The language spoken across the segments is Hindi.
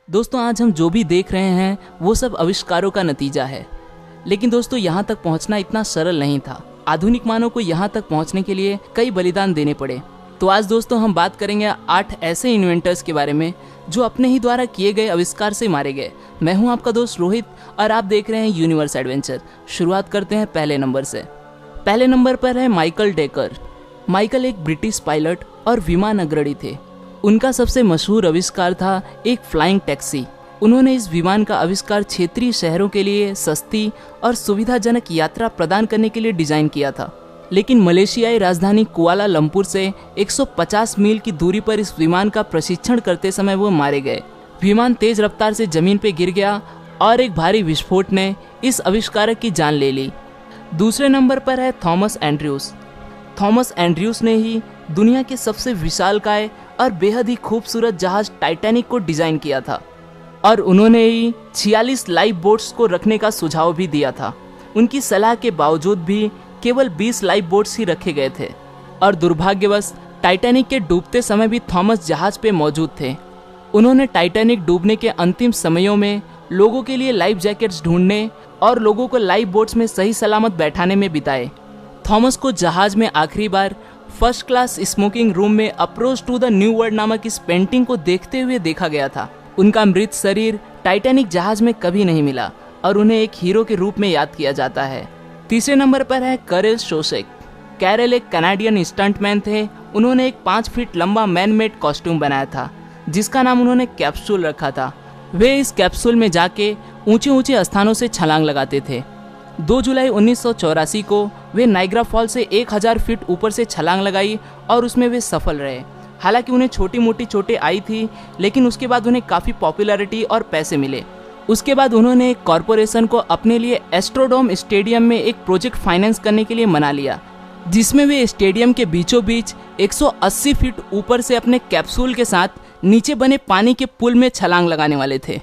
दोस्तों आज हम जो भी देख रहे हैं वो सब आविष्कारों का नतीजा है। लेकिन दोस्तों यहाँ तक पहुँचना इतना सरल नहीं था। आधुनिक मानव को यहाँ तक पहुँचने के लिए कई बलिदान देने पड़े। तो आज दोस्तों हम बात करेंगे 8 ऐसे इन्वेंटर्स के बारे में जो अपने ही द्वारा किए गए आविष्कार से मारे गए। मैं हूँ आपका दोस्त रोहित और आप देख रहे हैं यूनिवर्स एडवेंचर। शुरुआत करते हैं पहले नंबर से। पहले नंबर पर है माइकल डेकर। माइकल एक ब्रिटिश पायलट और विमान अग्रणी थे। उनका सबसे मशहूर आविष्कार था एक फ्लाइंग टैक्सी। उन्होंने इस विमान का आविष्कार क्षेत्रीय शहरों के लिए सस्ती और सुविधाजनक यात्रा प्रदान करने के लिए डिजाइन किया था। लेकिन मलेशियाई राजधानी कुआलालंपुर से 150 मील की दूरी पर इस विमान का प्रशिक्षण करते समय वो मारे गए। विमान तेज रफ्तार से जमीन पर गिर गया और एक भारी विस्फोट ने इस आविष्कारक की जान ले ली। दूसरे नंबर पर है थॉमस एंड्रयूस। थॉमस एंड्रयूस ने ही दुनिया के सबसे विशालकाय और बेहद ही खूबसूरत जहाज टाइटैनिक को डिजाइन किया था और उन्होंने ही 46 लाइफ बोट्स को रखने का सुझाव भी दिया था। उनकी सलाह के बावजूद भी केवल 20 लाइफ बोट्स ही रखे गए थे और दुर्भाग्यवश टाइटैनिक के डूबते समय भी थॉमस जहाज पे मौजूद थे। उन्होंने टाइटैनिक डूबने के अंतिम समयों में लोगों के लिए लाइफ जैकेट्स ढूंढने और लोगों को लाइफ बोट्स में सही सलामत बैठाने में बिताए। थॉमस को जहाज में आखिरी बार फर्स्ट क्लास स्मोकिंग रूम में approach to the new world नामक इस पेंटिंग को देखते हुए देखा गया था। उनका मृत शरीर टाइटैनिक जहाज में कभी नहीं मिला और उन्हें एक हीरो के रूप में याद किया जाता है। तीसरे नंबर पर है कैरल शोसेक। कैरल एक कनाडियन स्टंटमैन थे। उन्होंने एक 5 फीट लंबा मैन मेड कॉस्ट्यूम बनाया था जिसका नाम उन्होंने कैप्सूल रखा था। वे इस कैप्सूल में जाके ऊंचे ऊंचे स्थानों से छलांग लगाते थे। 2 जुलाई 1984 को वे नाइग्रा फॉल से 1000 फीट ऊपर से छलांग लगाई और उसमें वे सफल रहे। हालांकि उन्हें छोटी मोटी चोटें आई थी, लेकिन उसके बाद उन्हें काफ़ी पॉपुलैरिटी और पैसे मिले। उसके बाद उन्होंने एक कॉरपोरेशन को अपने लिए एस्ट्रोडोम स्टेडियम में एक प्रोजेक्ट फाइनेंस करने के लिए मना लिया, जिसमें वे स्टेडियम के बीचों बीच 180 फीट ऊपर से अपने कैप्सूल के साथ नीचे बने पानी के पुल में छलांग लगाने वाले थे।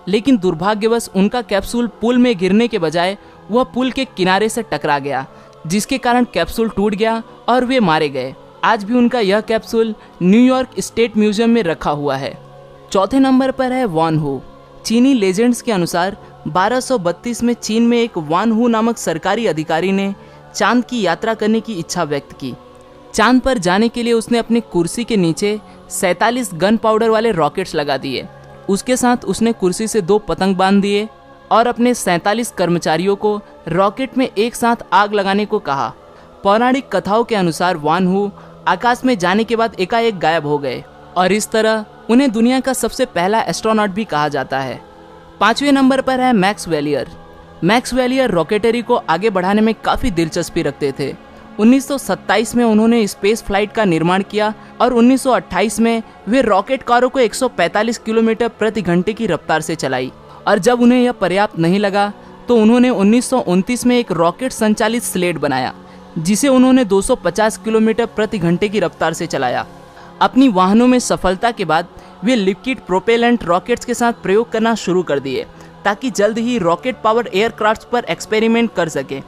लेकिन दुर्भाग्यवश उनका कैप्सूल पुल में गिरने के बजाय वह पुल के किनारे से टकरा गया, जिसके कारण कैप्सूल टूट गया और वे मारे गए। आज भी उनका यह कैप्सूल न्यूयॉर्क स्टेट म्यूजियम में रखा हुआ है। चौथे नंबर पर है वान हू। चीनी लेजेंड्स के अनुसार 1232 में चीन में एक वान हू नामक सरकारी अधिकारी ने चांद की यात्रा करने की इच्छा व्यक्त की। चांद पर जाने के लिए उसने अपनी कुर्सी के नीचे 47 गन पाउडर वाले रॉकेट्स लगा दिए। उसके साथ उसने कुर्सी से 2 पतंग बांध दिए और अपने 47 कर्मचारियों को रॉकेट में एक साथ आग लगाने को कहा। पौराणिक कथाओं के अनुसार वान हू आकाश में जाने के बाद एकाएक गायब हो गए और इस तरह उन्हें दुनिया का सबसे पहला एस्ट्रोनॉट भी कहा जाता है। 5वें नंबर पर है मैक्स वेलियर। मैक्स वेलियर रॉकेटरी को आगे बढ़ाने में काफ़ी दिलचस्पी रखते थे। 1927 में उन्होंने स्पेस फ्लाइट का निर्माण किया और 1928 में वे रॉकेट कारों को 145 किलोमीटर प्रति घंटे की रफ्तार से चलाई और जब उन्हें यह पर्याप्त नहीं लगा तो उन्होंने 1929 में एक रॉकेट संचालित स्लेट बनाया, जिसे उन्होंने 250 किलोमीटर प्रति घंटे की रफ्तार से चलाया। अपनी वाहनों में सफलता के बाद वे लिक्विड प्रोपेलेंट रॉकेट्स के साथ प्रयोग करना शुरू कर दिए ताकि जल्द ही रॉकेट पावर एयरक्राफ्ट पर एक्सपेरिमेंट कर सके।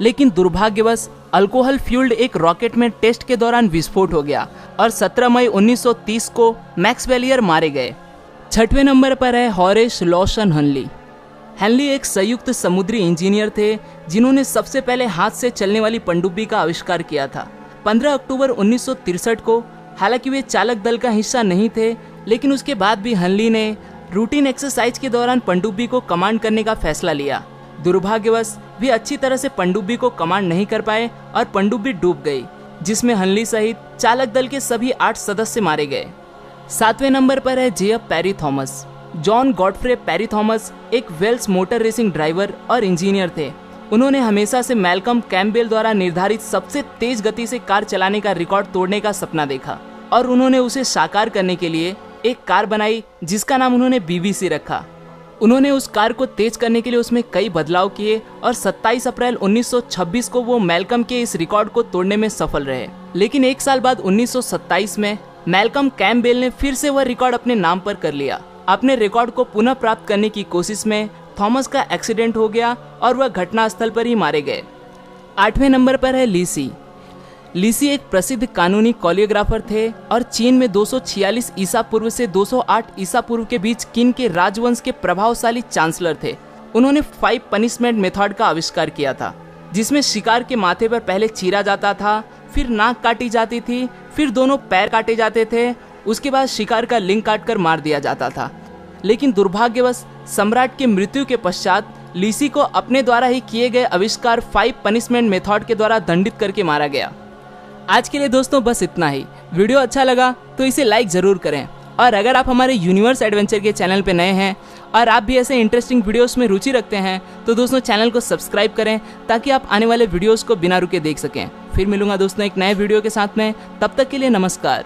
लेकिन दुर्भाग्यवश अल्कोहल फ्यूल्ड एक रॉकेट में टेस्ट के दौरान विस्फोट हो गया और 17 मई 1930 को मैक्स वेलियर मारे गए। 6वें नंबर पर है हॉरेस लॉसन हनली। हेनली एक संयुक्त समुद्री इंजीनियर थे जिन्होंने सबसे पहले हाथ से चलने वाली पनडुब्बी का आविष्कार किया था। 15 अक्टूबर 1963 को, हालांकि वे चालक दल का हिस्सा नहीं थे, लेकिन उसके बाद भी हेनली ने रूटीन एक्सरसाइज के दौरान पनडुब्बी को कमांड करने का फैसला लिया। दुर्भाग्यवश वे अच्छी तरह से पनडुब्बी को कमांड नहीं कर पाए और पनडुब्बी डूब गई, जिसमें हेनली सहित चालक दल के सभी 8 सदस्य मारे गए। 7वें नंबर पर है JF Perry Thomas. John Godfrey Perry Thomas एक वेल्स मोटर रेसिंग ड्राइवर और इंजीनियर थे। उन्होंने हमेशा से मैल्कम कैम्पबेल द्वारा निर्धारित सबसे तेज गति से कार चलाने का रिकॉर्ड तोड़ने का सपना देखा और उन्होंने उसे साकार करने के लिए एक कार बनाई जिसका नाम उन्होंने BBC रखा। उन्होंने उस कार को तेज करने के लिए उसमें कई बदलाव किए और 27 अप्रैल 1926 को वो मैल्कम के इस रिकॉर्ड को तोड़ने में सफल रहे। लेकिन एक साल बाद 1927 में मैल्कम कैम्पबेल ने फिर से वह रिकॉर्ड अपने नाम पर कर लिया। अपने रिकॉर्ड को पुनः प्राप्त करने की कोशिश में थॉमस का एक्सीडेंट हो गया और वह घटनास्थल पर ही मारे गए। 8वें नंबर पर है लीसी। लीसी एक प्रसिद्ध कानूनी कोरियोग्राफर थे और चीन में 246 ईसा पूर्व से 208 ईसा पूर्व के बीच किन के राजवंश के प्रभावशाली चांसलर थे। उन्होंने 5 पनिशमेंट मेथड का आविष्कार किया था, जिसमें शिकार के माथे पर पहले चीरा जाता था, फिर नाक काटी जाती थी, फिर दोनों पैर काटे जाते थे, उसके बाद शिकार का लिंग काटकर मार दिया जाता था। लेकिन दुर्भाग्यवश सम्राट की मृत्यु के पश्चात लीसी को अपने द्वारा ही किए गए आविष्कार 5 पनिशमेंट मेथड के द्वारा दंडित करके मारा गया। आज के लिए दोस्तों बस इतना ही। वीडियो अच्छा लगा तो इसे लाइक जरूर करें, और अगर आप हमारे यूनिवर्स एडवेंचर के चैनल पे नए हैं और आप भी ऐसे इंटरेस्टिंग वीडियोस में रुचि रखते हैं तो दोस्तों चैनल को सब्सक्राइब करें, ताकि आप आने वाले वीडियोस को बिना रुके देख सकें। फिर मिलूंगा दोस्तों एक नए वीडियो के साथ में, तब तक के लिए नमस्कार।